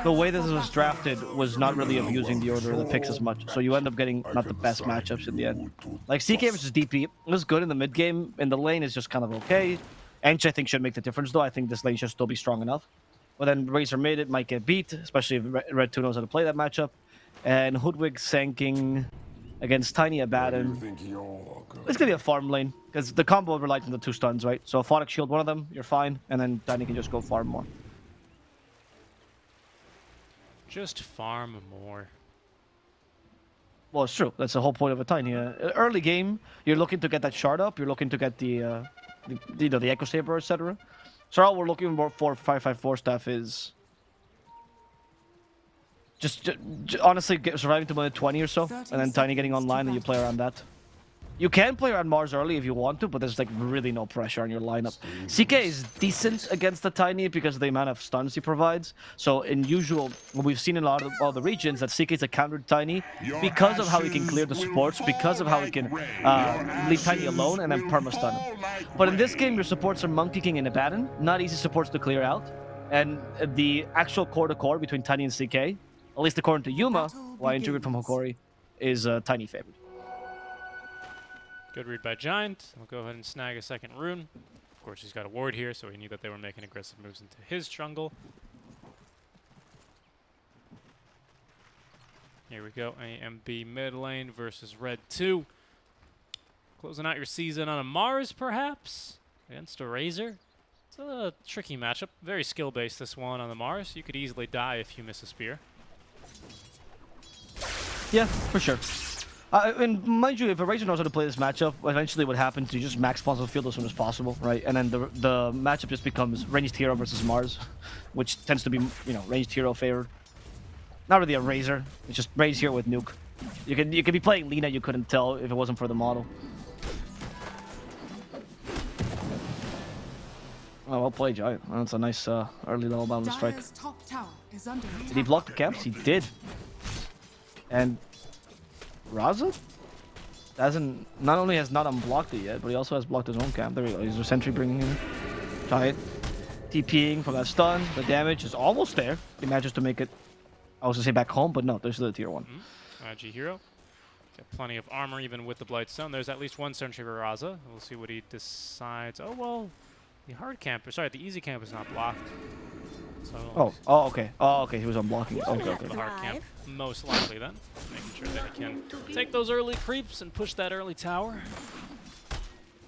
the way this was drafted was not really abusing the order of the picks as much, so you end up getting not the best matchups in the end. Like CK versus DP was good in the mid game, in the lane is just kind of okay. Ench I think should make the difference though. I think this lane should still be strong enough. But then Razor mid it might get beat, especially if Red 2 knows how to play that matchup. And Hoodwig Sanking against Tiny Abaddon. It's gonna be a farm lane because the combo relies on the 2 stuns, right? So Photic shield one of them, you're fine, and then Tiny can just go farm more. Just farm more. Well, it's true. That's the whole point of a Tiny. Early game, you're looking to get that shard up. You're looking to get the Echo Saber, etc. So all we're looking for 5RATFORCESTAFF is just honestly surviving to minute 20 or so, and then Tiny getting online, and you play around that. You can play around Mars early if you want to, but there's like really no pressure on your lineup. CK is decent against the Tiny because of the amount of stuns he provides. So in usual, what we've seen in a lot of all the regions, that CK is a countered Tiny because of how he can clear the supports, because of how he can leave Tiny alone and then perma-stun him. But in this game, your supports are Monkey King and Abaddon. Not easy supports to clear out. And the actual core-to-core between Tiny and CK, at least according to Yuma, who I integrated from Hokori, is Tiny favored. Good read by Giant. We'll go ahead and snag a second rune. Of course, he's got a ward here, so he knew that they were making aggressive moves into his jungle. Here we go. AMB mid lane versus Red 2. Closing out your season on a Mars, perhaps, against a Razor. It's a tricky matchup. Very skill-based, this one on the Mars. You could easily die if you miss a spear. Yeah, for sure. And mind you, if a Razor knows how to play this matchup, eventually what happens, you just max spawns the field as soon as possible, right? And then the matchup just becomes ranged hero versus Mars, which tends to be, you know, ranged hero favored. Not really a Razor, it's just ranged hero with nuke. You could be playing Lina, you couldn't tell if it wasn't for the model. Oh, well played, Giant. That's a nice early level bound strike. Did he block the camps? He did. And Raza not only has not unblocked it yet, but he also has blocked his own camp. There we go. He's a sentry bringing in Giant. TPing from that stun. The damage is almost there. He manages to make it, I was going to say back home, but no, there's still a tier 1. G hero. Got plenty of armor even with the Blightstone. There's at least one sentry for Raza. We'll see what he decides. Oh, well, the hard camp, sorry, the easy camp is not blocked. So okay. Oh, okay. He was unblocking it. Okay, okay. The hard camp, most likely then. Making sure that he can take those early creeps and push that early tower.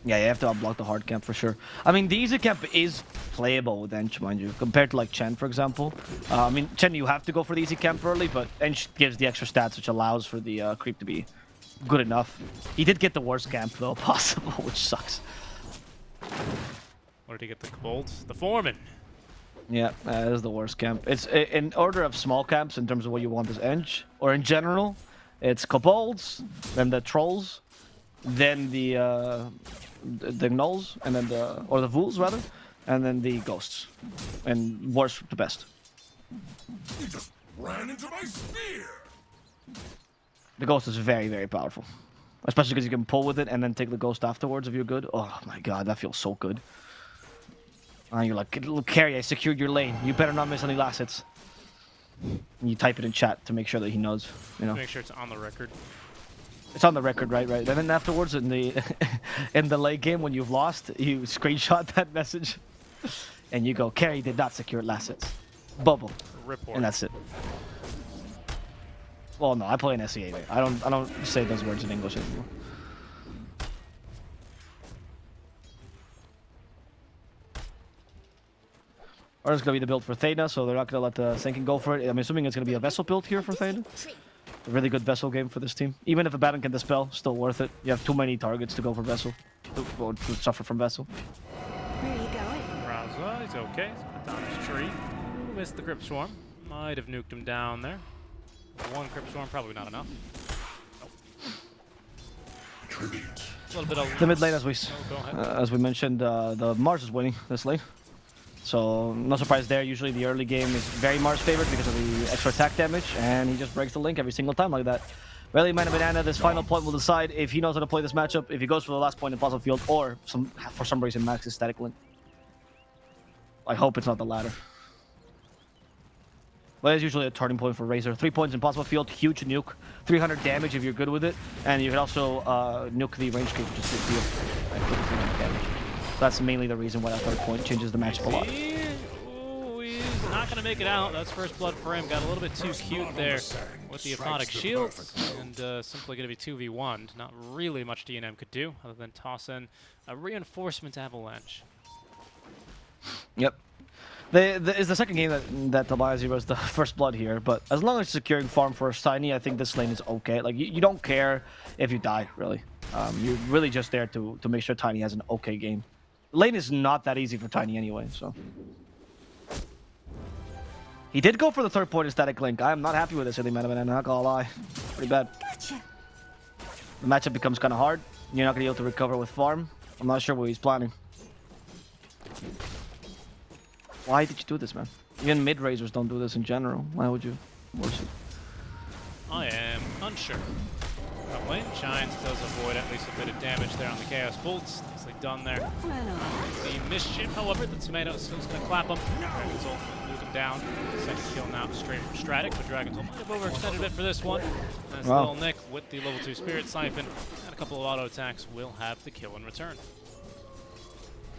Yeah, you have to unblock the hard camp for sure. I mean, the easy camp is playable with Ench, mind you, compared to like Chen, for example. I mean, Chen, you have to go for the easy camp early, but Ench gives the extra stats, which allows for the creep to be good enough. He did get the worst camp, though, possible, which sucks. What did he get? The Kobold? The Foreman. Yeah, that is the worst camp. It's in order of small camps in terms of what you want as Ench, or in general, it's Kobolds, then the Trolls, then the Gnolls, and then the Vools rather, and then the Ghosts, and worst to best. You just ran into my spear. The Ghost is very, very powerful, especially because you can pull with it and then take the Ghost afterwards if you're good. Oh my god, that feels so good. And you're like, little carry, I secured your lane. You better not miss any last hits. And you type it in chat to make sure that he knows, you know. Make sure it's on the record. It's on the record, right? And then afterwards, in the in the late game when you've lost, you screenshot that message, and you go, "Carry did not secure last hits." Bubble. Report. And that's it. Well, no, I play in SEA. I don't say those words in English anymore. Or it's gonna be the build for Theta, so they're not gonna let the Sinking go for it. I'm assuming it's gonna be a vessel build here for Theta. A really good vessel game for this team. Even if Abaddon can dispel, still worth it. You have too many targets to go for vessel. To suffer from vessel. Where are you going? Raza, he's okay. He's put down his tree. Ooh, missed the Crypt Swarm. Might have nuked him down there. One Crypt Swarm, probably not enough. Nope. A little bit of the mid lane, as we mentioned, the Mars is winning this lane. So, no surprise there. Usually the early game is very Mars favored because of the extra attack damage, and he just breaks the link every single time like that. Really, Man of Banana, this final point will decide if he knows how to play this matchup, if he goes for the last point in puzzle field, or for some reason maxes static link. I hope it's not the latter. But it's usually a turning point for Razor. 3 points impossible field, huge nuke, 300 damage if you're good with it, and you can also nuke the range creep, which is a big deal. Right, with the 300 damage. That's mainly the reason why that third point changes the matchup a lot. Ooh, he's not going to make it out. That's first blood for him. Got a little bit too cute there with the Aphotic Shield, and simply going to be 2v1'd. Not really much DNM could do other than toss in a reinforcement avalanche. Yep. It's the second game that Tobias was the first blood here, but as long as securing farm for Tiny, I think this lane is okay. Like, you don't care if you die, really. You're really just there to make sure Tiny has an okay game. Lane is not that easy for Tiny anyway, so. He did go for the third point in Static Link. I am not happy with this early meta, man. I'm not gonna lie. Pretty bad. Gotcha. The matchup becomes kind of hard. You're not gonna be able to recover with farm. I'm not sure what he's planning. Why did you do this, man? Even mid-razers don't do this in general. Why would you force it? I am unsure. Top lane, Giants does avoid at least a bit of damage there on the Chaos Bolts. Nicely done there. The Mischief, however, the Tomato is still going to clap him. Dragon's ult will nuke him down. Second kill now straight from Stratyk, but Dragon's ult might have overextended a bit for this one. As Little Nick with the level 2 Spirit Siphon and a couple of auto attacks will have the kill in return.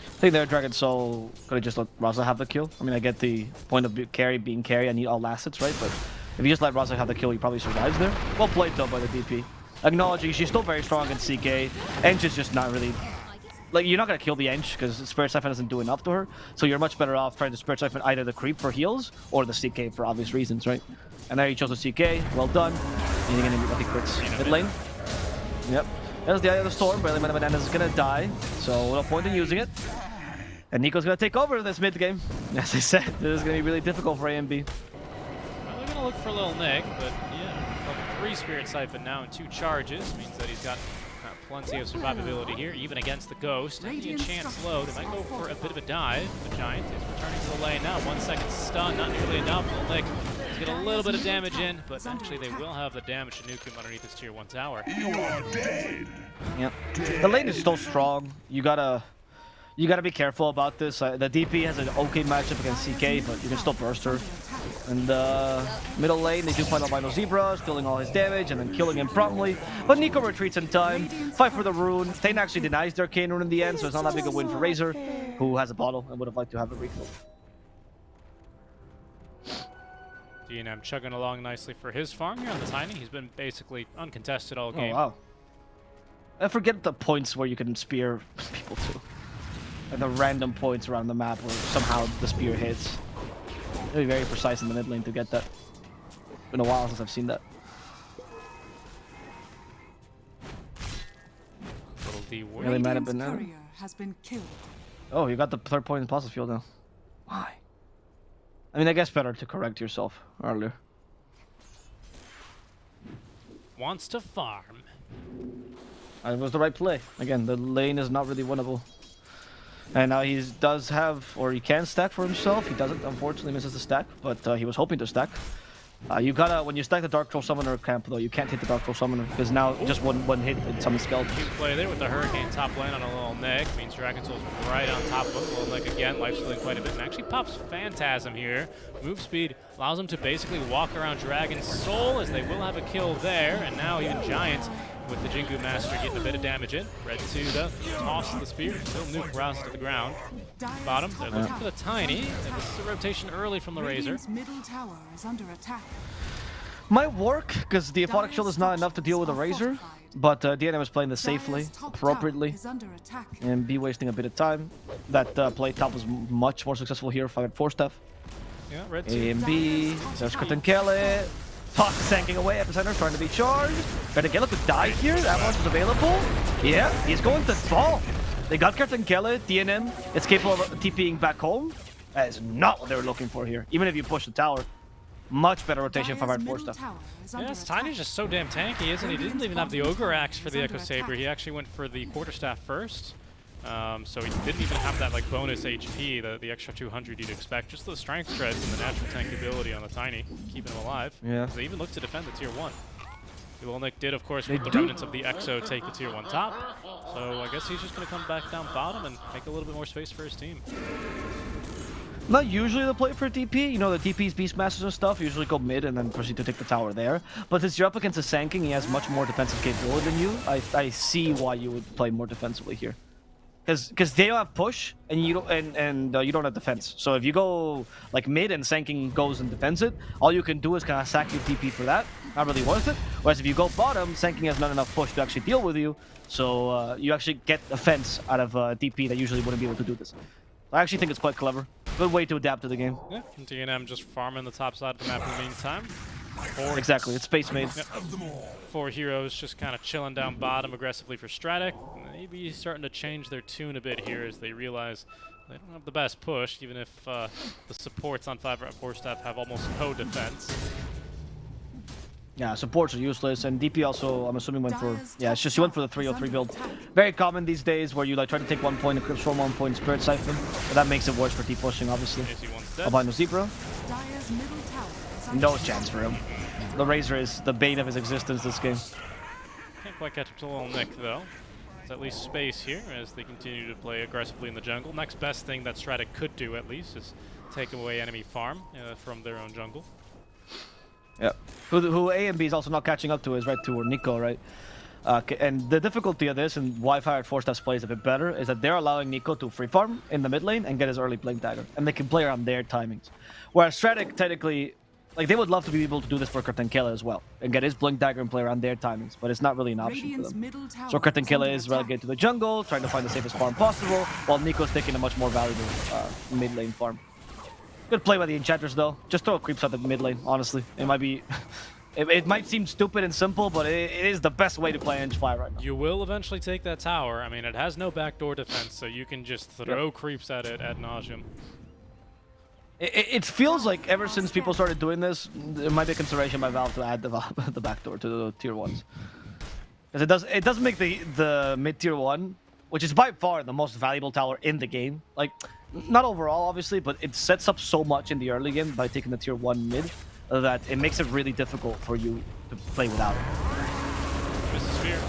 I think their Dragon Soul could have just let Raza have the kill. I mean, I get the point of being carry. I need all assets, right? But if you just let Raza have the kill, he probably survives there. Well played, though, by the DP. Acknowledging she's still very strong against CK. Ench is just not really... Like, you're not going to kill the Ench because Spirit Siphon doesn't do enough to her. So you're much better off trying to Spirit Siphon either the creep for heals or the CK for obvious reasons, right? And there he chose the CK. Well done. He's going to be crits mid lane. Yep. There's the Eye of the Storm. Barely Banana is going to die. So no point in using it. And Nico's going to take over this mid game. As I said, this is going to be really difficult for AMB. Well, they're going to look for Little Nick, but yeah, level 3 Spirit Siphon now in 2 charges. Means that he's got plenty of survivability here, even against the Ghost. And the chance low. They might go for a bit of a dive. The Giant is returning to the lane now. 1 second stun, not nearly enough. Little Nick is get a little bit of damage in, but actually they will have the damage to nuke him underneath this tier 1 tower. You are dead. Yep. The lane is still strong. You gotta be careful about this. The DP has an okay matchup against CK, but you can still burst her. And middle lane, they do find albino Zebra, stealing all his damage and then killing him promptly. But Nico retreats in time. Fight for the rune. Thane actually denies the arcane rune in the end, so it's not that big a win for Razor, who has a bottle and would have liked to have a refill. DNM chugging along nicely for his farm here on the Tiny. He's been basically uncontested all game. Oh, wow. I forget the points where you can spear people too. And the random points around the map where somehow the spear hits. Really very precise in the mid lane to get that. It's been a while since I've seen that. Little D Really mad at Banana. Has been killed. Oh, you got the third point in positive field now. Why? I mean, I guess better to correct yourself earlier. Wants to farm. It was the right play. Again, the lane is not really winnable. And now he does have, or he can stack for himself. He doesn't, unfortunately, misses the stack, but he was hoping to stack. You gotta, when you stack the Dark Troll Summoner camp, though, you can't hit the Dark Troll Summoner, because now just one hit and summon skeleton. Cute play there with the Hurricane top lane on a Little Nick. Means Dragon Soul's right on top of it. Little Nick again, life stealing quite a bit, and actually pops Phantasm here. Move speed allows him to basically walk around Dragon Soul, as they will have a kill there, and now even Giant with the Jingu Master getting a bit of damage in. Red 2 though, toss the spear, still nuke rounds to the ground. Bottom, they're looking for the Tiny, and this is a rotation early from the Razor. Middle tower is under attack. Might work, because the Aphotic Shield is not enough to deal with the Razor, but DNM is playing this safely, appropriately, and be wasting a bit of time. That play top was much more successful here, 5RATFORCESTAFF. Yeah, Red 2. A and B, there's Kelly. Toss sanking away, Epicenter trying to be charged. Kelly could die here, Avalanche is available. Yeah, he's going to fall. They got Kelly, DNM, it's capable of TPing back home. That is not what they were looking for here, even if you push the tower. Much better rotation from 5RATFORCESTAF. Yes, Tiny's just so damn tanky, isn't he? He didn't even have the Ogre Axe for the Echo Saber. He actually went for the Quarterstaff first. So he didn't even have that like bonus HP, the extra 200 you'd expect. Just the strength shreds and the natural tankability on the Tiny, keeping him alive. Yeah. They even looked to defend the tier 1. Little Nick did, of course, with the remnants of the Exo, take the tier 1 top. So I guess he's just going to come back down bottom and make a little bit more space for his team. not usually the play for DP. You know, the DP's Beastmasters and stuff usually go mid and then proceed to take the tower there. But since you're up against a Sanking, he has much more defensive capability than you. I see why you would play more defensively here. Because they don't have push and you don't you don't have defense. So if you go like mid and Sanking goes and defends it, all you can do is kind of sack your DP for that. Not really worth it. Whereas if you go bottom, Sanking has not enough push to actually deal with you. So you actually get defense out of DP that usually wouldn't be able to do this. I actually think it's quite clever. Good way to adapt to the game. Yeah, DNM just farming the top side of the map in the meantime. Exactly, it's space made. Yep. 4 heroes just kind of chilling down bottom aggressively for Stratyk. Maybe starting to change their tune a bit here as they realize they don't have the best push, even if the supports on 5RATFORCESTAFF have almost no defense. Yeah, supports are useless, and DP also, I'm assuming, went for... Yeah, it's just you went for the 303 build. Very common these days, where you like try to take 1 point and Eclipse from 1 point Spirit Siphon, but that makes it worse for deep pushing, obviously. Albino Zebra. No chance for him. The Razor is the bane of his existence this game. Can't quite catch up to Little Nick, though. There's at least space here as they continue to play aggressively in the jungle. Next best thing that Stratyk could do, at least, is take away enemy farm from their own jungle. Yep. Who A and B is also not catching up to is Red2 or Nico, right? And the difficulty of this and why 5RATFORCESTAFF plays a bit better is that they're allowing Nico to free farm in the mid lane and get his early Blink Dagger. And they can play around their timings. Whereas Stratyk, technically, like they would love to be able to do this for Kurtenkilla as well. And get his Blink Dagger and play around their timings. But it's not really an option for them. So Kurtenkilla is relegated to the jungle, trying to find the safest farm possible, while Nico's taking a much more valuable mid lane farm. Good play by the Enchanters, though. Just throw creeps out the mid lane, honestly. It might be... it might seem stupid and simple, but it is the best way to play Engefly right now. You will eventually take that tower. I mean, it has no backdoor defense, so you can just throw creeps at it ad nauseum. It feels like ever since people started doing this, there might be a consideration by Valve to add the backdoor to the tier 1s. Because it does make the mid-tier 1, which is by far the most valuable tower in the game. Like, not overall, obviously, but it sets up so much in the early game by taking the tier 1 mid that it makes it really difficult for you to play without it. Mrs. Sphere.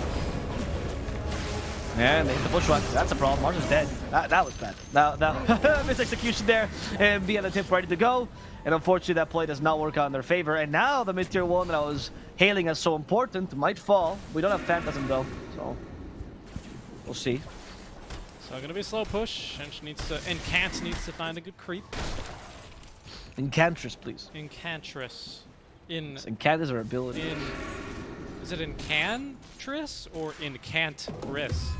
Yeah, they hit the bushwhack. That's a problem. Mars is dead. That was bad. That missed execution there, and be on the tip ready to go. And unfortunately, that play does not work out in their favor. And now the mid-tier 1 that I was hailing as so important might fall. We don't have Phantasm though, so we'll see. So gonna be a slow push, and she needs to. Incant needs to find a good creep. Incantress, please. Incantress. Incant is her ability. Is it Incantress or Incantress?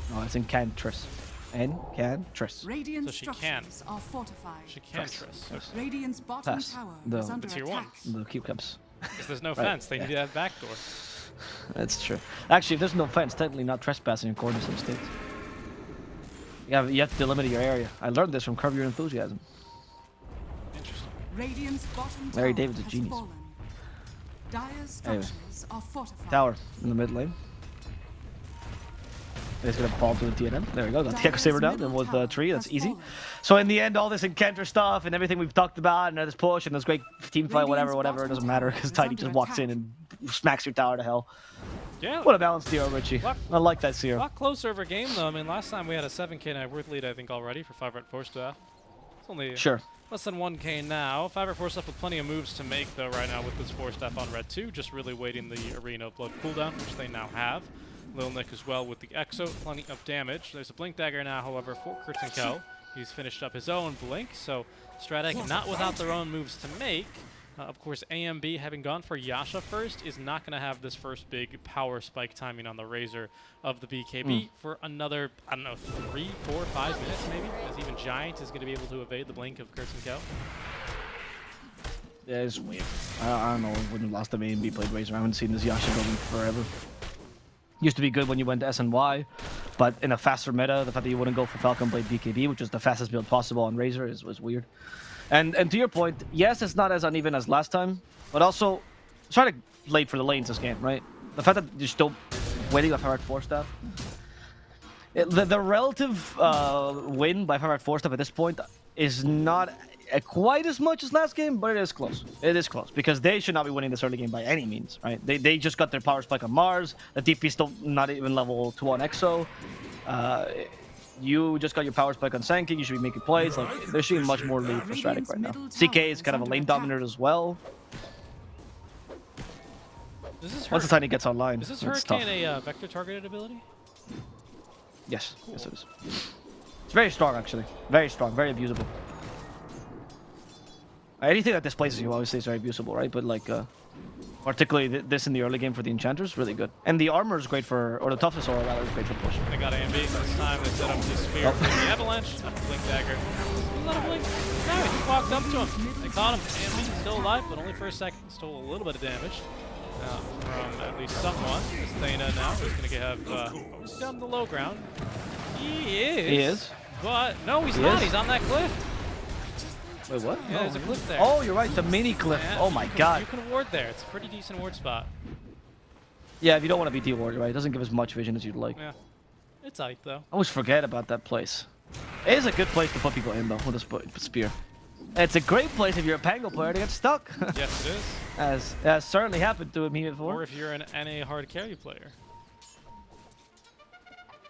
No, it's Incantress. Incantress. Radiant So she can. structures are fortified. She can't trust. Yes. Radiant's bottom Pass. tower The- is under tier attack. 1. The cube cups. Because there's no Right, fence, they need that backdoor. That's true. Actually, if there's no fence, technically not trespassing according to some states. You have to delimit your area. I learned this from Curb Your Enthusiasm. Interesting. Radiant's bottom Larry tower David's a has genius. fallen. Dire's Anyway. structures are fortified. Tower in the mid lane. It's gonna fall to the TNM. There we go. Got the Echo Saber down and with the tree. That's easy. So in the end, all this Encanter stuff and everything we've talked about, and this push and this great team fight, whatever, it doesn't matter because Tiny just walks in and smacks your tower to hell. Yeah. What a balanced hero, Richie. I like that A Seer. lot closer of a game, though. I mean, last time we had a 7k net worth lead, I think, already for 5RATFORCESTAFF. It's only Sure. less than 1k now. 5RATFORCESTAFF with plenty of moves to make, though, right now with this 4-staff on Red 2. Just really waiting the Arena of Blood cooldown, which they now have. Lil Nick as well with the Exo, plenty of damage. There's a Blink Dagger now, however, for Kurtenkilla. He's finished up his own Blink, so Stratyk not without their own moves to make. Of course, AMB, having gone for Yasha first, is not going to have this first big power spike timing on the Razor of the BKB for another, I don't know, 3, 4, 5 minutes maybe, as even Giant is going to be able to evade the Blink of Kurtenkilla. Yeah, it's weird. I don't know when the last time AMB played Razor. I haven't seen this Yasha building forever. Used to be good when you went to SNY, but in a faster meta, the fact that you wouldn't go for Falcon Blade BKB, which is the fastest build possible on Razor, was weird. And to your point, yes, it's not as uneven as last time, but also try to late for the lanes this game, right? The fact that you're still waiting on 5RATFORCESTAFF. The relative win by 5RATFORCESTAFF at this point is not quite as much as last game, but it is close. It is close because they should not be winning this early game by any means, right? They just got their power spike on Mars. The DP still not even level 2 on Exo. You just got your power spike on Sanking. You should be making plays. Like they're shooting much more lead for Stratyk right now. CK is kind of a lane dominant as well. Once the Tiny gets online, Is this it's Hurricane tough. a vector targeted ability? Yes, yes it is. It's very strong actually. Very strong, very abusable. Anything that displaces you obviously is very abusable, right? But like, particularly this in the early game for the enchanters, really good. And the armor is great for, or the toughness aura rather is great for push. They got AMB this time. They set up the spear for the avalanche. Blink dagger. Let him blink. No, he just walked up to him. They caught him. AMB still alive, but only for a second. Stole a little bit of damage. From at least someone. This Thana now is going to have he's down the low ground. He is. He is. But no, he's not. He's on that cliff. Wait, what? Yeah, there's a cliff there. Oh, you're right. The mini cliff. Yeah, Oh my god. You can ward there. It's a pretty decent ward spot. Yeah, if you don't want to be T-ward, right? It doesn't give as much vision as you'd like. Yeah. It's tight though. I always forget about that place. It is a good place to put people in though, with a spear. It's a great place if you're a Pango player to get stuck. Yes, it is. As certainly happened to me before. Or if you're an NA hard carry player.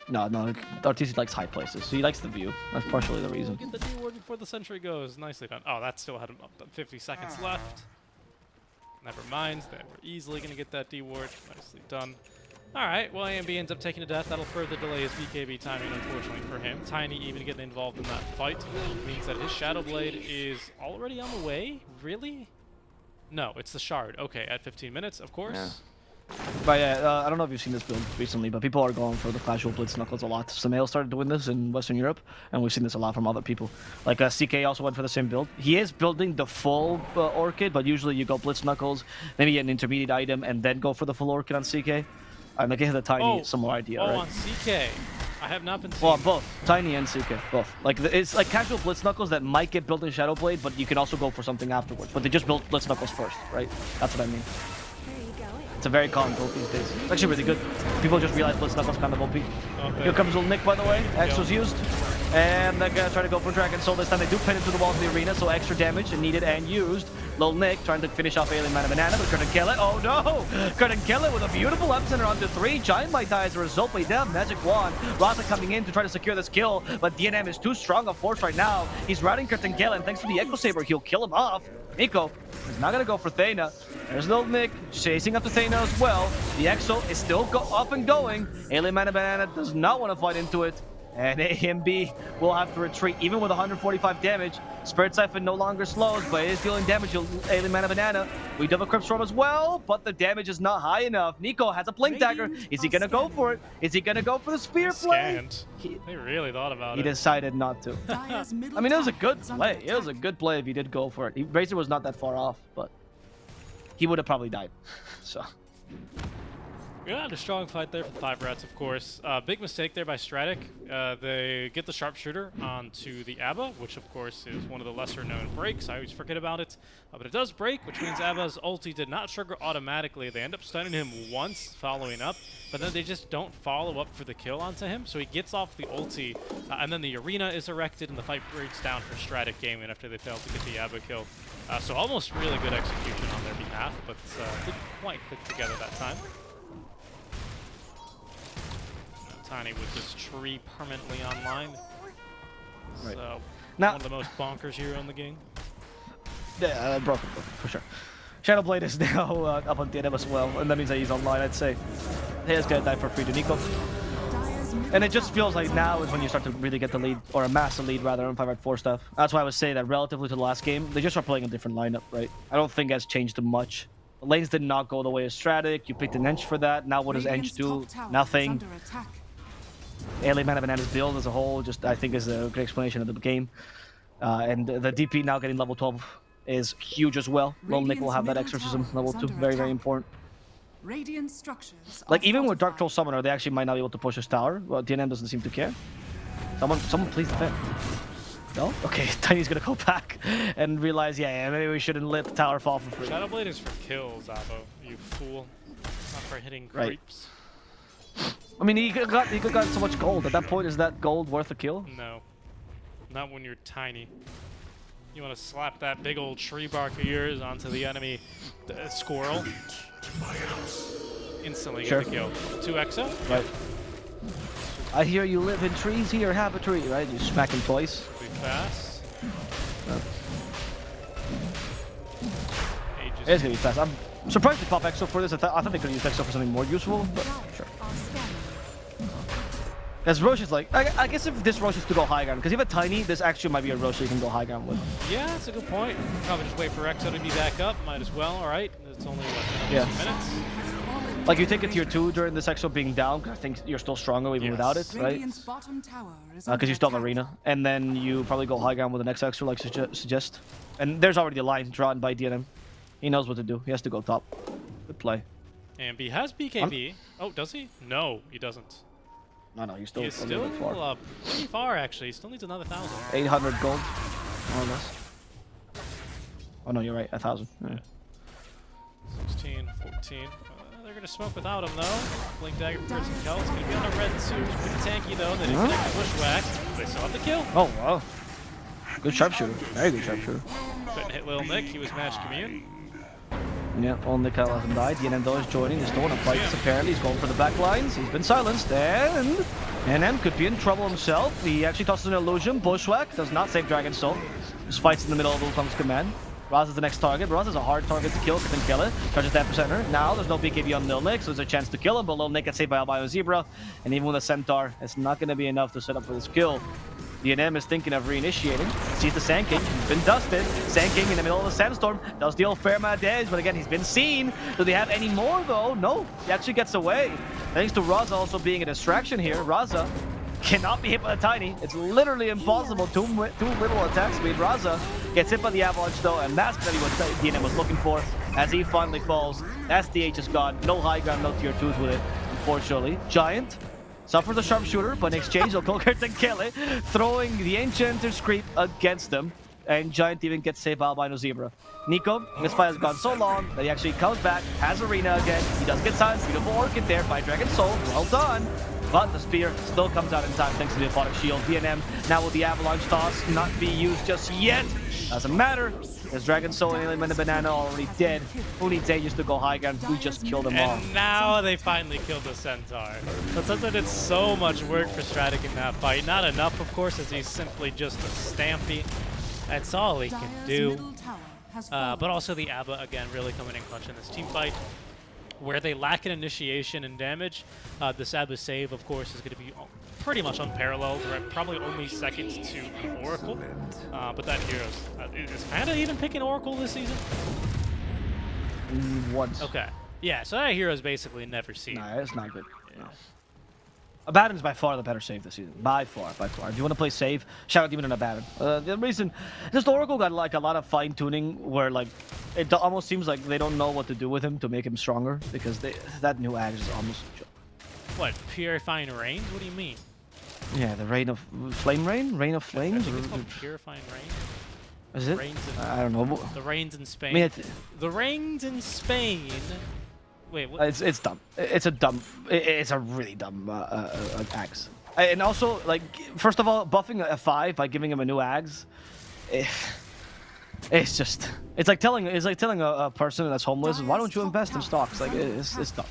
No, RTC likes high places, so he likes the view. That's partially the reason. Get the D-ward before the sentry goes. Nicely done. Oh, that still had 50 seconds left. Never mind. They were easily going to get that D-ward. Nicely done. Alright, well, AMB ends up taking a death. That'll further delay his BKB timing, unfortunately for him. Tiny even getting involved in that fight means that his Shadow Blade is already on the way? Really? No, it's the Shard. Okay, at 15 minutes, of course. Yeah. But yeah, I don't know if you've seen this build recently, but people are going for the casual Blitz Knuckles a lot. Samael started doing this in Western Europe, and we've seen this a lot from other people. Like CK also went for the same build. He is building the full Orchid, but usually you go Blitz Knuckles, maybe get an intermediate item, and then go for the full Orchid on CK. And like, he has a Tiny similar idea, right? Oh, on CK. I have not been seeing... Well, both. Tiny and CK, both. Like, it's like casual Blitz Knuckles that might get built in Shadow Blade, but you can also go for something afterwards. But they just built Blitz Knuckles first, right? That's what I mean. It's a very common build these days. It's actually really good. People just realize Blitz Knuckles kind of OP. Okay. Here comes little Nick, by the way. X was used. And they're gonna try to go for Dragon Soul this time. They do pin it to the walls of the arena, so extra damage and needed and used. Lil Nick trying to finish off Alien Man of Banana, but couldn't kill it. Oh no! Couldn't kill it with a beautiful up center onto 3. Giant might die as a result, but he does have Magic Wand. Rasa coming in to try to secure this kill, but DNM is too strong a force right now. He's routing Curtin Kill, and thanks to the Echo Saber, he'll kill him off. Nico is not gonna go for Thana. There's Lil Nick chasing up the Thana as well. The Exo is still up and going. Alien Man of Banana does not want to fight into it. And AMB will have to retreat, even with 145 damage. Spirit Siphon no longer slows, but it is dealing damage to Alien Man of Banana. We do have a Crypt Storm as well, but the damage is not high enough. Nico has a Blink Dagger. Is he going to go for it? Is he going to go for the Spear play? They really thought about it. He decided not to. I mean, it was a good play. It was a good play if he did go for it. Razor was not that far off, but he would have probably died. So... Yeah, a strong fight there for the 5RATs, of course. Big mistake there by Stratyk. They get the Sharpshooter onto the Abba, which, of course, is one of the lesser-known breaks. I always forget about it. But it does break, which means Abba's ulti did not trigger automatically. They end up stunning him once, following up, but then they just don't follow up for the kill onto him. So he gets off the ulti, and then the arena is erected, and the fight breaks down for Stratyk gaming after they failed to get the Abba kill. So almost really good execution on their behalf, but didn't quite click together that time. Tiny with this tree permanently online. Right. So, now, one of the most bonkers hero in the game. Yeah, broken, for sure. Shadow Blade is now up on DNM as well, and that means that he's online, I'd say. He is going to die for free to Nico. And it just feels like now is when you start to really get the lead, or amass a lead rather, on 5RATFORCESTAFF. That's why I would say that relatively to the last game, they just are playing a different lineup, right? I don't think it has changed much. The lanes did not go the way of Stratyk. You picked an Ench for that. Now what does Ench do? Nothing. Alien Man of Banana's build as a whole, just I think is a great explanation of the game. And the DP now getting level 12 is huge as well. Lil Nick will have that exorcism level 2, very, very important. Radiant structures like even with Dark Troll Summoner, they actually might not be able to push his tower. Well, DNM doesn't seem to care. Someone please defend. No? Okay, Tiny's gonna go back and realize, yeah, maybe we shouldn't let the tower fall for free. Shadow Blade is for kills, Avo, you fool. Not for hitting creeps. Right. I mean, he could have got so much gold. At that point, is that gold worth a kill? No. Not when you're Tiny. You want to slap that big old tree bark of yours onto the enemy squirrel. Instantly get the kill. 2 Exo? Right. I hear you live in trees here, have a tree, right? You smack him twice. Be fast. Ages. It's gonna be fast. I'm surprised they pop Exo for this. I thought they could use Exo for something more useful, but sure. As Roche is like, I guess if this Roche is to go high ground, because if you have a Tiny, this actually might be a Roche you can go high ground with. Yeah, that's a good point. Probably just wait for Exo to be back up. Might as well. All right. It's only what, 2 minutes. Like you take a tier 2 during this Exo being down, because I think you're still stronger even without it, right? Because you still have Arena. And then you probably go high ground with the next Exo, like suggest. And there's already a line drawn by DNM. He knows what to do. He has to go top. Good play. And B has BKB. Oh, does he? No, he doesn't. No, he's still He's a little still bit far. pretty far, actually. He still needs another 1,000. 800 gold, more or less. Oh no, you're right, 1,000. Yeah. 16, 14. They're going to smoke without him, though. Blink Dagger for some kills. Going to be on a red suit. Pretty tanky, though. They didn't connect the Bushwhack. They still have the kill. Oh, wow. Good sharpshooter. Very good sharpshooter. Couldn't hit Lil Nick. He was match commune. Yeah, only Kyle hasn't died. DNM though is joining. They still want to fight this apparently. He's going for the back lines. He's been silenced. And NM could be in trouble himself. He actually tosses an illusion. Bushwhack does not save Dragon Soul. Just fights in the middle of Wukong's command. Raz is the next target. Raz is a hard target to kill. Couldn't kill it. Charges that percenter. Now there's no BKB on Lil Nick, so there's a chance to kill him. But Lil Nick gets saved by Albino Zebra. And even with a Centaur, it's not going to be enough to set up for this kill. DNM is thinking of reinitiating. Sees the Sand King. He's been dusted. Sand King in the middle of the sandstorm. Does deal a fair amount of damage, but again, he's been seen. Do they have any more, though? No. He actually gets away. Thanks to Raza also being a distraction here. Raza cannot be hit by the Tiny. It's literally impossible. Too little attack speed. Raza gets hit by the Avalanche, though, and that's really what DNM was looking for as he finally falls. That's the H is gone. No high ground, no tier 2s with it, unfortunately. Giant suffers a sharpshooter, but in exchange, he'll go and kill it, throwing the Enchanter's creep against them. And Giant even gets saved by Albino Zebra. Nico, this fight has gone so long that he actually comes back, has Arena again. He does get silenced. Beautiful Orchid there by Dragon Soul. Well done. But the spear still comes out in time thanks to the Aphotic Shield. DNM now with the Avalanche toss not be used just yet. Doesn't matter. There's Dragon Soul and Alien Banana already dead. Who needs Aegis to go high ground? We just killed them all. And now they finally killed the Centaur. But Centaur did so much work for Stratyk in that fight. Not enough, of course, as he's simply just a Stampy. That's all he can do. But also the Abba, again, really coming in clutch in this team fight. Where they lack an initiation and damage, this Abba save, of course, is going to be pretty much unparalleled. Right? Probably only second to Oracle. But that Heroes is Panda even picking Oracle this season? Once. Okay. Yeah, so that Heroes basically never seen. Nah, it's not good. Yeah. Abaddon's by far the better save this season. By far, by far. If you want to play save, shout out Demon and Abaddon. The reason, just Oracle got like a lot of fine tuning where like it almost seems like they don't know what to do with him to make him stronger because that new Axe is almost a joke. What, Purifying Rains? What do you mean? Yeah, the Rain of Flame Rain? Rain of Flames? I think it's called Purifying Rain. Is it? I don't know. The rains in Spain. I mean, the rains in Spain. Wait, what? It's dumb. It's a really dumb axe. And also, like, first of all, buffing a 5 by giving him a new axe, it's like telling a person that's homeless, why don't you invest in stocks? Like, it's dumb.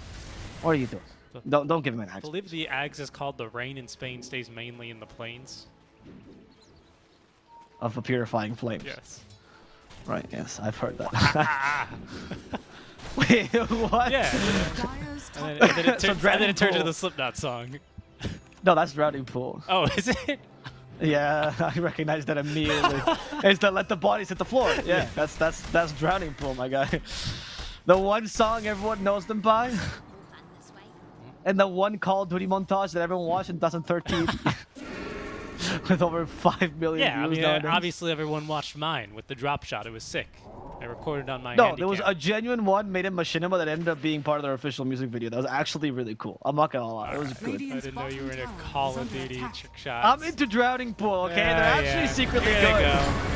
What are you doing? Don't give him an axe. I believe the axe is called the rain in Spain stays mainly in the plains. Of a purifying flames. Yes. Right. Yes, I've heard that. Wait, what? Yeah. and then it turned into the Slipknot song. No, that's Drowning Pool. Oh, is it? Yeah, I recognize that immediately. It's to let the bodies hit the floor. Yeah, that's Drowning Pool, my guy. The one song everyone knows them by. And the one Call of Duty montage that everyone watched in 2013. With over 5 million views. Yeah, I mean, obviously everyone watched mine with the drop shot. It was sick. I recorded on my No, handicap. there was a genuine one made in Machinima that ended up being part of their official music video. That was actually really cool. I'm not gonna lie, it was good. I didn't know you were in a Call of Duty trick shot. I'm into Drowning Pool, okay? Yeah, they're actually secretly there good. You go.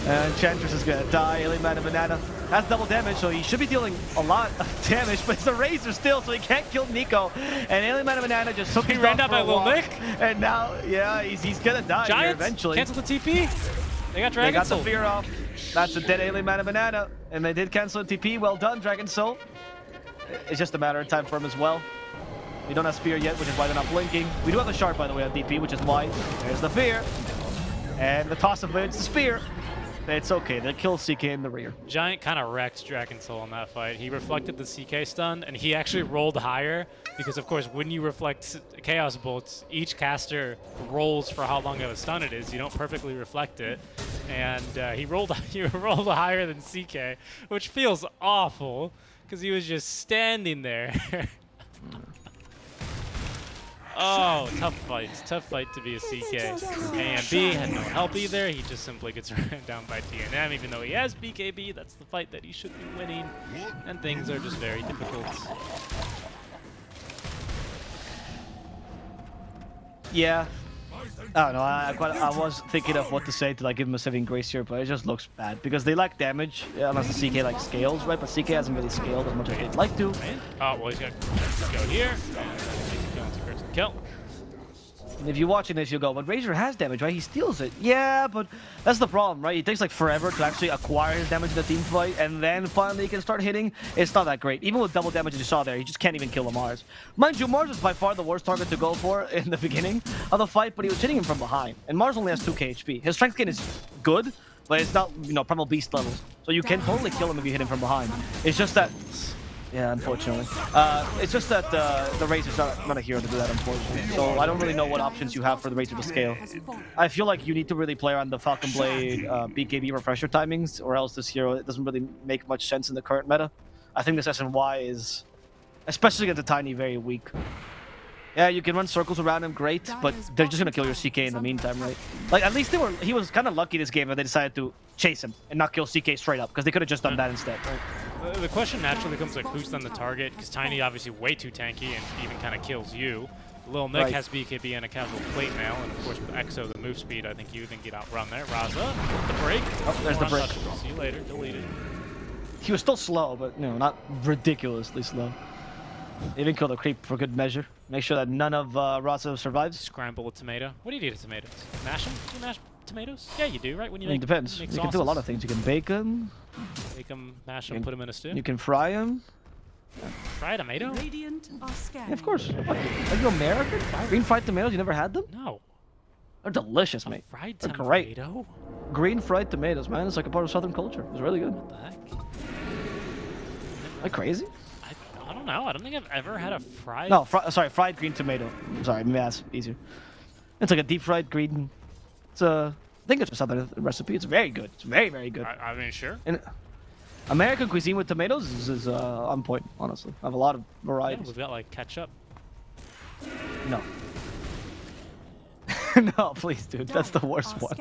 And Enchantress is gonna die. Alien Man and Banana has double damage, so he should be dealing a lot of damage, but it's a Razor still, so he can't kill Nico. And Alien Man and Banana just took He his ran dog down for a by Lil walk. Nick. And now, yeah, he's gonna die here Giants eventually. cancel the TP. They got Dragon They got Soul. the fear off. That's a dead Alien Man and Banana. And they did cancel the TP. Well done, Dragon Soul. It's just a matter of time for him as well. We don't have Spear yet, which is why they're not blinking. We do have the Shard, by the way, on DP, which is why. There's the Fear. And the toss of it's the Spear. It's okay. They kill CK in the rear. Giant kind of wrecked Dragon Soul in that fight. He reflected the CK stun, and he actually rolled higher because, of course, when you reflect Chaos Bolts, each caster rolls for how long of a stun it is. You don't perfectly reflect it. And he rolled higher than CK, which feels awful because he was just standing there. Oh, tough fight. Tough fight to be a CK. AMB had no help either. He just simply gets ran down by TNM. Even though he has BKB, that's the fight that he should be winning. And things are just very difficult. Yeah. I don't know. I was thinking of what to say to like give him a saving grace here, but it just looks bad because they lack damage unless the CK like scales, right? But CK hasn't really scaled as much as they'd like to. Oh, well, he's got to go here. Kill. And if you're watching this, you'll go, but Razor has damage, right? He steals it. Yeah, but that's the problem, right? It takes like forever to actually acquire his damage in the team fight, and then finally he can start hitting. It's not that great. Even with double damage as you saw there, he just can't even kill a Mars. Mind you, Mars is by far the worst target to go for in the beginning of the fight, but he was hitting him from behind. And Mars only has 2k HP. His strength gain is good, but it's not, you know, Primal Beast levels. So you can totally kill him if you hit him from behind. It's just that... Yeah, unfortunately. It's just that the Razor's not a hero to do that, unfortunately. So I don't really know what options you have for the Razor to scale. I feel like you need to really play around the Falcon Blade BKB refresher timings, or else this hero it doesn't really make much sense in the current meta. I think this SNY is, especially against the Tiny, very weak. Yeah, you can run circles around him, great, but they're just gonna kill your CK in the meantime, right? Like, at least he was kind of lucky this game that they decided to chase him and not kill CK straight up, because they could have just done that instead, right? The question naturally becomes like, who's on the target? Because Tiny obviously way too tanky and even kind of kills you. Lil Nick has BKB and a casual plate mail, and of course with EXO, the move speed, I think you even get outrun there. Raza, the break. Oh, there's the break. See you later, deleted. He was still slow, but no, not ridiculously slow. Even kill the creep for good measure. Make sure that none of Raza survives. Scramble a tomato. What do you do to tomatoes? Mash them? Do you mash tomatoes? Yeah, you do, right? When you I mean, make, depends. you You can do a lot of things. You can bake them. Make them, mash them, put them in a stew. You can fry them. Fry a tomato? Radiant are scanning. Yeah, of course. What, are you American? Green fried tomatoes? You never had them? No. They're delicious, mate. Fried They're tomato? great. Green fried tomatoes, man. It's like a part of Southern culture. It's really good. What the heck? Am I crazy? I don't know. I don't think I've ever had a fried... No, sorry, fried green tomato. Sorry, maybe that's easier. It's like a deep fried green. It's a... I think it's a Southern recipe. It's very good. It's very, very good. I mean, sure. And American cuisine with tomatoes is on point, honestly. I have a lot of Yeah, varieties. we've got like ketchup. No. No, please, dude. That's the worst one.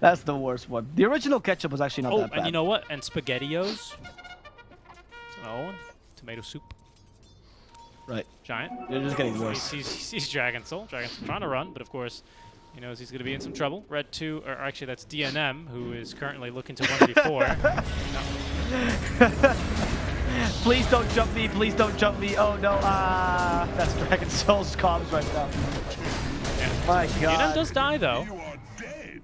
That's the worst one. The original ketchup was actually not that bad. And you know what? And SpaghettiOs. That's another one. Tomato soup. Right. Giant. They're just getting worse. He sees Dragon Soul. Dragon's trying to run, but of course, he knows he's going to be in some trouble. Red 2, or actually that's DNM, who is currently looking to 1v4. Please don't jump me. Please don't jump me. Oh, no. That's Dragon Soul's comms right now. Yeah. My God. DNM does die, though. You are dead.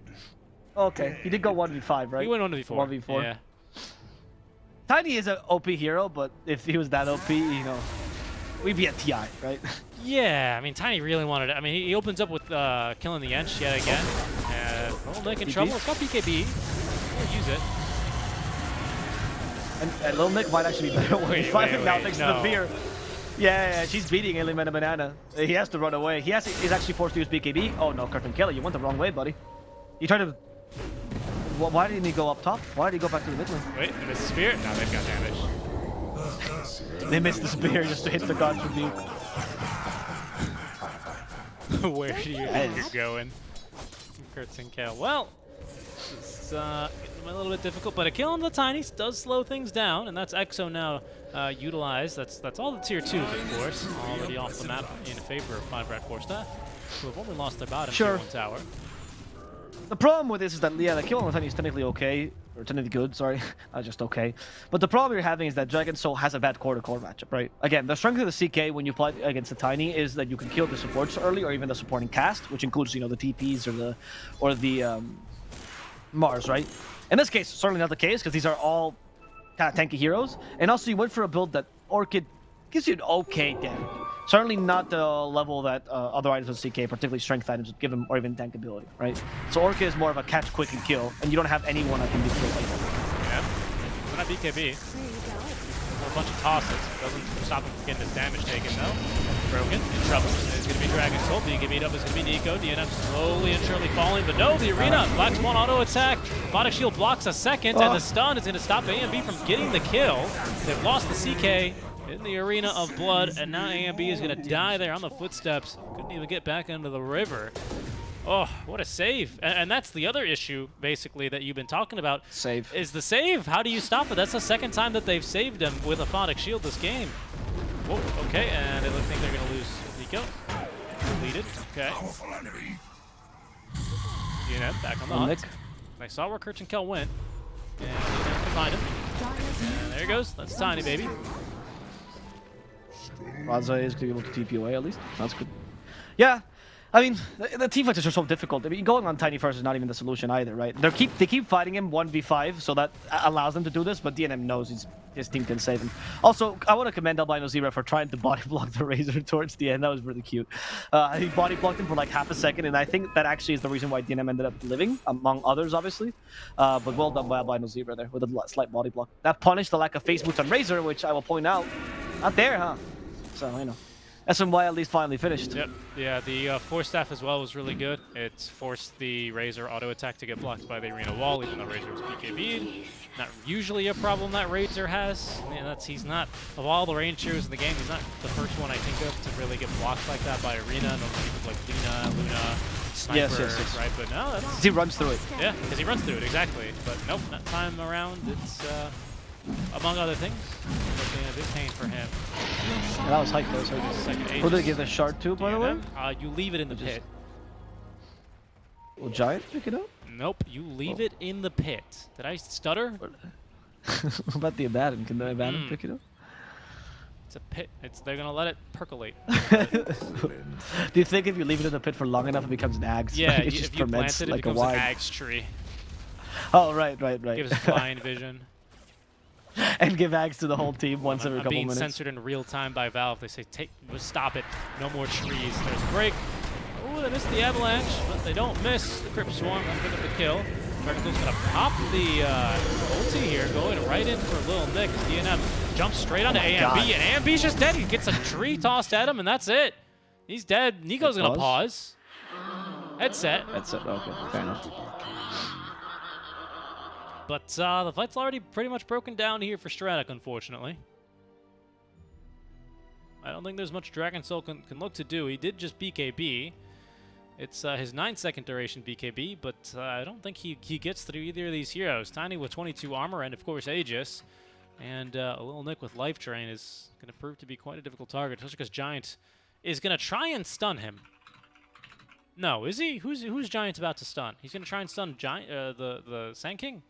Okay. He did go 1v5, right? He went 1v4. 1v4. Yeah. Tiny is an OP hero, but if he was that OP, you know, we'd be at TI, right? Yeah, I mean, Tiny really wanted it. I mean, he opens up with killing the Ench yet again. And Little Nick in trouble. It's got BKB. We'll use it. And Lil Nick might actually be better when he's fighting now thanks to the fear. Yeah, she's beating Alien Man Banana. He has to run away. He's actually forced to use BKB. Oh no, Curtin Kelly, you went the wrong way, buddy. You tried to... Why didn't he go up top? Why did he go back to the mid lane? Wait, they missed the spear? No, they've got damage. They missed the spear just to hit the God's Rebuke. Where do you think you're going? Kurtz and Kale. Well, it's getting a little bit difficult, but a kill on the Tinies does slow things down, and that's EXO now utilized. That's all the tier 2s, of course, already off the map in favor of 5RATFORCESTAFF, who have only lost their bottom tier 1 tower. The problem with this is that, yeah, the kill on the Tiny is technically okay, or technically good, sorry, not just okay. But the problem you're having is that Dragon Soul has a bad core-to-core matchup, right? Again, the strength of the CK when you play against the Tiny is that you can kill the supports early, or even the supporting cast, which includes, you know, the TPs or the Mars, right? In this case, certainly not the case, because these are all kind of tanky heroes. And also, you went for a build that Orchid gives you an okay damage. Certainly not the level that other items with CK, particularly strength items, would give him, or even tank ability, right? So Orca is more of a catch, quick, and kill, and you don't have anyone that can be killed like that. Yeah. It's not BKB. A bunch of tosses. Doesn't stop him from getting his damage taken, though. Broken. In trouble. It's going to be Dragon's Soul. BKB up is going to be Nico. DNM slowly and surely falling, but no, the arena. Black Swan auto attack. Photic Shield blocks a second, and the stun is going to stop AMB from getting the kill. They've lost the CK in the arena of blood, and now AMB is going to die there on the footsteps. Couldn't even get back into the river. Oh, what a save. And that's the other issue, basically, that you've been talking about. Save. Is the save. How do you stop it? That's the second time that they've saved him with a Photic Shield this game. Whoa, okay, and I think they're going to lose Nico. Deleted, okay. DNM back on the hunt. I saw where Kirch and Kel went, and DNM can find him. And there he goes. That's Tiny, baby. Raza is going to be able to TP away at least. That's good. Yeah, I mean, the team fights are so difficult. I mean, going on Tiny first is not even the solution either, right? They keep fighting him 1v5, so that allows them to do this, but DNM knows his team can save him. Also, I want to commend Albino Zebra for trying to body block the Razor towards the end. That was really cute. He body blocked him for like half a second, and I think that actually is the reason why DNM ended up living, among others, obviously. But well done by Albino Zebra there with a slight body block. That punished the lack of face boots on Razor, which I will point out. Not there, huh? So, you know. SMY at least finally finished. Yep. Yeah, the Force Staff as well was really good. It's forced the Razor auto attack to get blocked by the arena wall, even though Razor was BKB'd. Not usually a problem that Razor has. I mean, he's not, of all the range heroes in the game, he's not the first one I think of to really get blocked like that by arena. No people like Luna, Sniper, yes. Right? But no, that's... He runs through it. Yeah, because he runs through it, exactly. But nope, that time around, it's, among other things, looking a bit pain for him. Yeah, that was hype though. So who did they give the shard to, by the way? You leave it in the pit. Will Giant pick it up? Nope, you leave it in the pit. Did I stutter? What about the Abaddon? Can the Abaddon pick it up? It's a pit. They're gonna let it percolate. Do you think if you leave it in the pit for long enough, it becomes an Ags? Yeah, like, if you plant it, it becomes an Ags tree. Oh, right. Gives flying vision. And give Ags to the whole team once every couple minutes. Being censored in real time by Valve. They say, stop it. No more trees. There's a break. Oh, they missed the avalanche, but they don't miss the Crypt Swarm. That'll pick up the kill. Vertical's gonna pop the ulti here, going right in for Lil Nick. DNM jumps straight onto AMB, and AMB's just dead. He gets a tree tossed at him, and that's it. He's dead. Nico's gonna pause. Headset. Headset, okay, fair enough. But the fight's already pretty much broken down here for Stratyk, unfortunately. I don't think there's much Dragon Soul can look to do. He did just BKB. It's his 9-second duration BKB, but I don't think he gets through either of these heroes. Tiny with 22 armor and, of course, Aegis. And a Little Nick with Life Drain is going to prove to be quite a difficult target, especially because Giant is going to try and stun him. No, is he? Who's Giant about to stun? He's going to try and stun Giant, the Sand King?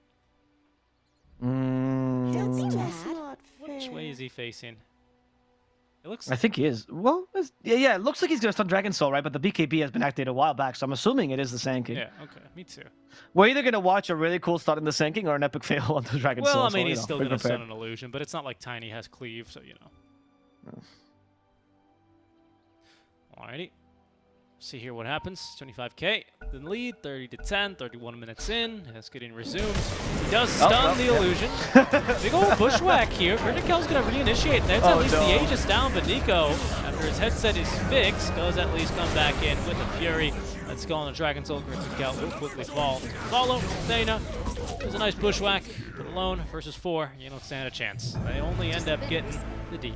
Which way is he facing? It looks. I think he is. Well, yeah, it looks like he's gonna stun Dragon Soul, right? But the BKB has been activated a while back, so I'm assuming it is the Sand King. Yeah. Okay. Me too. We're either gonna watch a really cool stun in the Sand King or an epic fail on the Dragon Soul. Well, I mean, so, he's still gonna stun prepared. an illusion, but it's not like Tiny has cleave, so you know. Alrighty. See here what happens. 25k in the lead, 30 to 10, 31 minutes in. That's getting resumed. He does stun the illusion. Big old bushwhack here. Vertical's going to reinitiate. There's at least the Aegis down, but Nico, after his headset is fixed, does at least come back in with a Fury. Let's go on the Dragon Soul. Vertical will quickly fall. Follow Thana. There's a nice bushwhack, but alone versus 4. You don't stand a chance. They only end up getting the DP.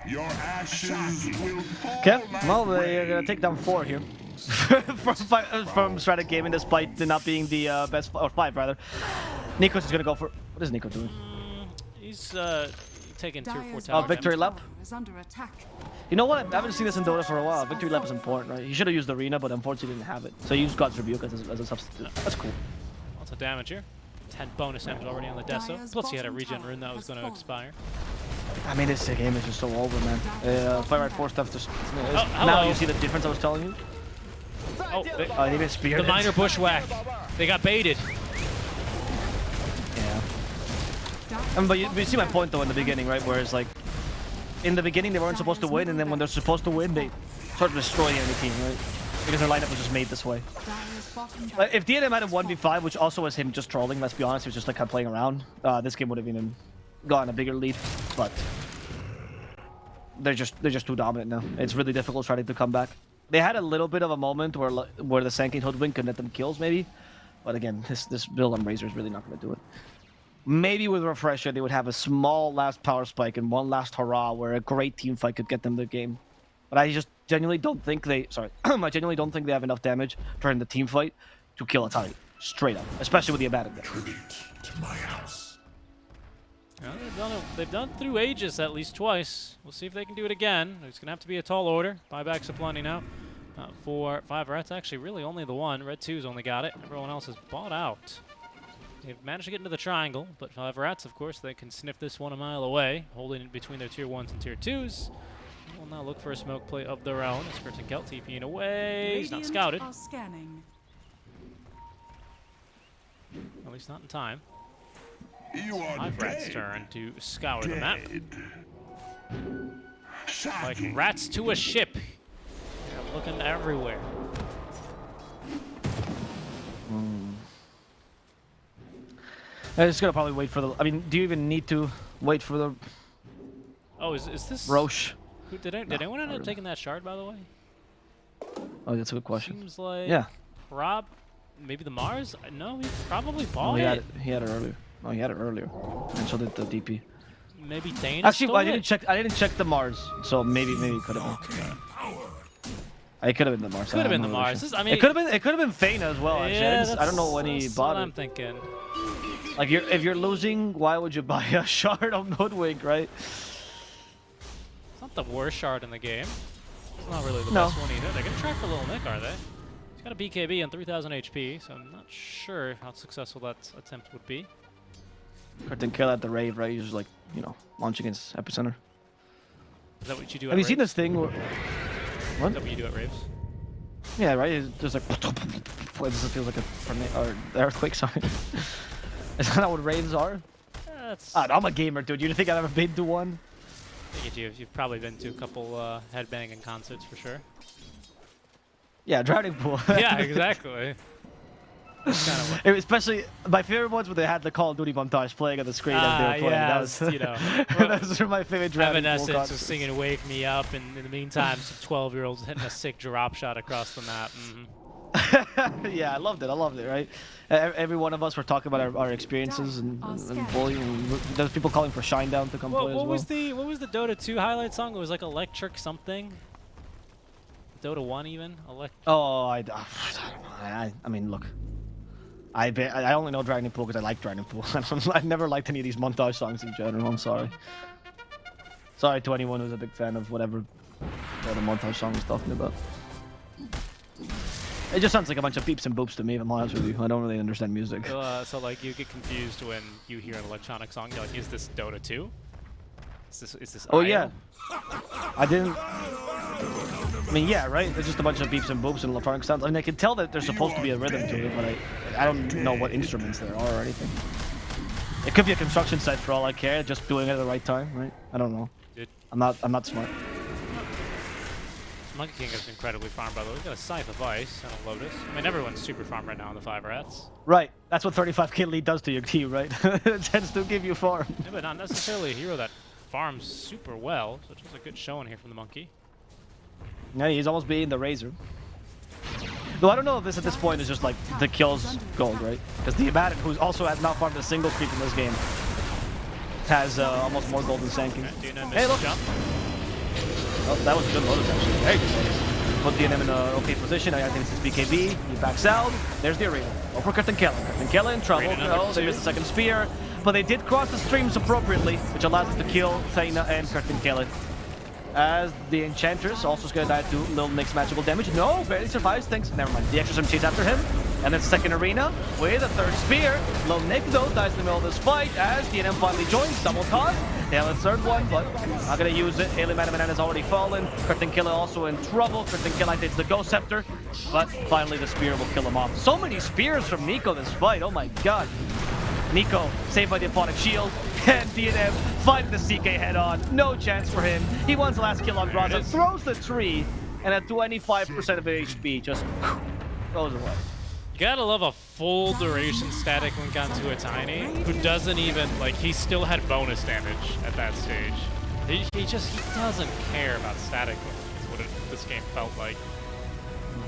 Your ashes will fall. Okay, well, they're gonna take down 4 here. from Stratyk Gaming, despite not being the best, or 5 rather. Nico's just gonna go for. What is Nico doing? He's taking 2 or 4 towers. Victory lap. is under attack. You know what? I haven't seen this in Dota for a while. Victory lap is important, right? He should have used Arena, but unfortunately didn't have it. So he used God's Rebuke as a substitute. That's cool. Lots of damage here. 10 bonus damage already on the Deso. Plus he had a regen rune that was going to expire. I mean, this game is just so over, man. 5RATFORCESTAFF just... hello. Now you see the difference I was telling you? Oh, They even speared the minor bushwhack. They got baited. Yeah. But you see my point, though, in the beginning, right? Where it's like, in the beginning they weren't supposed to win, and then when they're supposed to win, they start destroying any team, right? Because their lineup was just made this way. Dire's bottom tower Like, if DNM had a 1v5, which also was him just trolling, let's be honest, he was just like kind of playing around, this game would have even gotten a bigger lead. But they're just too dominant now. It's really difficult trying to come back. They had a little bit of a moment where the Sanking Hoodwink could net them kills, maybe. But again, this build on Razor is really not going to do it. Maybe with Refresher, they would have a small last power spike and one last hurrah where a great team fight could get them the game. But I just genuinely don't think they... Sorry. I genuinely don't think they have enough damage during the team fight to kill a Tiny. Straight up. Especially with the abandoned. Tribute to my house. Yeah, they've done it through Aegis at least twice. We'll see if they can do it again. It's going to have to be a tall order. Buybacks aplenty now. For 5RATFORCESTAFF, actually really only the one. Red 2's only got it. Everyone else has bought out. They've managed to get into the triangle, but 5RATFORCESTAFF, of course, they can sniff this one a mile away, holding it between their tier 1s and tier 2s. We'll now look for a smoke play of their own. As Curtin Kelt TPing away. He's not scouted. are scanning. At least not in time. You are 5RAT's dead. turn to scour the map. Like Shocking. rats to a ship. They're looking everywhere. I'm just going to probably wait for the... I mean, do you even need to wait for the Oh, is this... Roche? Did anyone end up taking that shard, by the way? Oh, that's a good question. Seems like... Yeah. Rob... Maybe the Mars? No, he probably Oh, bought he it. had it earlier. Oh, he had it earlier. And so did the DP. Maybe Dane Actually, stole I didn't it? check. I didn't check the Mars, so maybe it could have been. It could have been the Mars. Could have been the I'm not really Mars. sure. I mean, it could have been Feyna as well. Actually, yeah, I don't know when he that's bought what it. I'm thinking. Like, if you're losing, why would you buy a shard of Hoodwink, right? It's not the worst shard in the game. It's not really the No. best one either. They're gonna try for Little Nick, are they? He's got a BKB and 3,000 HP, so I'm not sure how successful that attempt would be. Curtin Kill at the rave, right? He's just like, launching his epicenter. Is that what you do at Have you seen raves? this thing? Where... Is What? that what you do at raves? Yeah, right. It's just like it just feels like a tornado or earthquake. Sorry. Is that not what raves are? That's... I'm a gamer, dude. You think I've ever been to one? I get you. You've probably been to a couple headbanging concerts for sure. Yeah, drowning pool. Yeah, exactly. That's kind of what... Especially my favorite ones when they had the Call of Duty montage playing on the screen as they were playing. yeah, That was, you know. those are my favorite drowning pool Evanescence was concerts. singing "Wake Me Up," and in the meantime, some 12-year-olds hitting a sick drop shot across the map. Yeah, I loved it, right? Every one of us were talking about our experiences and bullying. And there's people calling for Shinedown to come play as well. What was the Dota2 highlight song? It was like Electric something. Dota 1 even? Oh, I mean, look. I only know Dragon Pool because I like Dragon Pool. I've never liked any of these montage songs in general. I'm sorry. Sorry to anyone who's a big fan of whatever the montage song is talking about. It just sounds like a bunch of beeps and boops to me, if I'm honest with you. I don't really understand music. So like you get confused when you hear an electronic song. You're like, is this Dota 2? Is this Oh, IO? yeah. I didn't... I mean, yeah, right? It's just a bunch of beeps and boops and electronic sounds. I mean, I can tell that there's supposed to be a rhythm to it, but I don't know what instruments there are or anything. It could be a construction site for all I care, just doing it at the right time, right? I don't know. Dude. I'm not smart. Monkey King is incredibly farmed, by the way. We've got a Scythe of Ice and a Lotus. I mean, everyone's super farmed right now on the 5RATs. Right. That's what 35k lead does to your team, right? It tends to give you farm. Yeah, but not necessarily a hero that farms super well. So just a good showing here from the Monkey. Yeah, he's almost beating the Razor. Though I don't know if this at this point is just like the kills gold, right? Because the Abaddon, who also has not farmed a single creep in this game, has almost more gold than Sanking. Okay, DNM Hey, look! jump. Oh, that was a good Lotus, actually. Very good Lotus. Put DNM in an okay position. I think it's his BKB. He backs out. There's the arena. Go for Curtin Kellen. Curtin Kellen in trouble. Oh, there's the second spear. But they did cross the streams appropriately, which allows us to kill Feyna and Curtin Kellen. As the Enchantress also is going to die to Lil Nick's magical damage. No, barely survives. Thanks. Never mind. The Exorcism chase after him. And then second arena with a third spear. Lil Nick, though, dies in the middle of this fight as DNM finally joins. Double toss. They have a third one, but not going to use it. Alien Man has already fallen. Curtin Killer also in trouble. Curtin Killer activates the Ghost Scepter. But finally, the spear will kill him off. So many spears from Nico this fight. Oh my god. Nico saved by the Aponic Shield, and DNM fighting the CK head on. No chance for him. He wants the last kill on Graza, throws the tree, and at 25% of HP, just goes away. You gotta love a full duration Static link onto a Tiny, who doesn't even, like, he still had bonus damage at that stage. He doesn't care about Static link, is what this game felt like.